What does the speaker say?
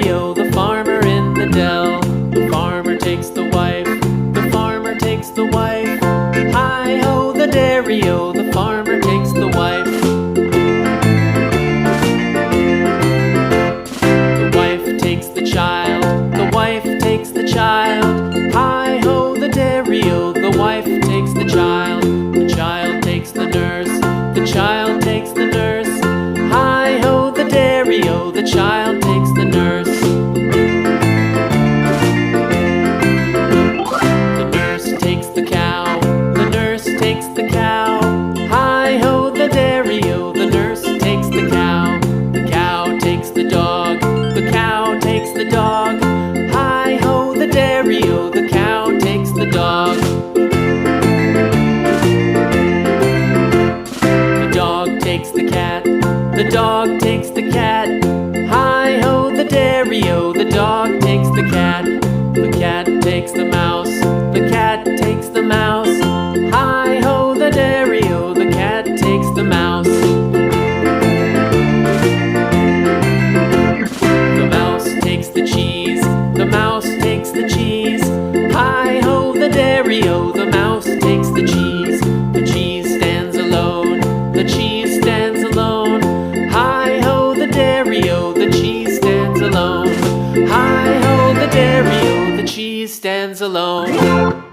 dairy-o, the farmer in the dell. The farmer takes the wife, the farmer takes the wife. Hi-ho, the dairy-o, the farmer takes the wife. The wife takes the child, the wife takes the child. Hi-ho, the dairy-o, the wife takes the child. The child takes the nurse, the child takes the nurse. Hi-ho, the dairy-o, the child takes the nurse. The nurse takes the cow, the nurse takes the cow. Hi-ho, the dairy-o, the nurse takes the cow. The cow takes the dog, the cow takes the dog. Hi-ho, the dairy-o, the cow takes the dog. The dog takes the cat, the dog takes the cat. Hi-ho, the dairy-o, the dog takes the cat. The cat takes the mouse, the cat takes the mouse. Hi-ho, the dairy-o, the cat takes the mouse. The mouse takes the cheese, the mouse takes the cheese. Hi-ho, the dairy-o, the mouse takes the cheese. The cheese stands alone, the cheese stands alone. Hi-ho, the dairy-o, the cheese stands alone. Hi-ho, the dairy-o, the cheese stands alone.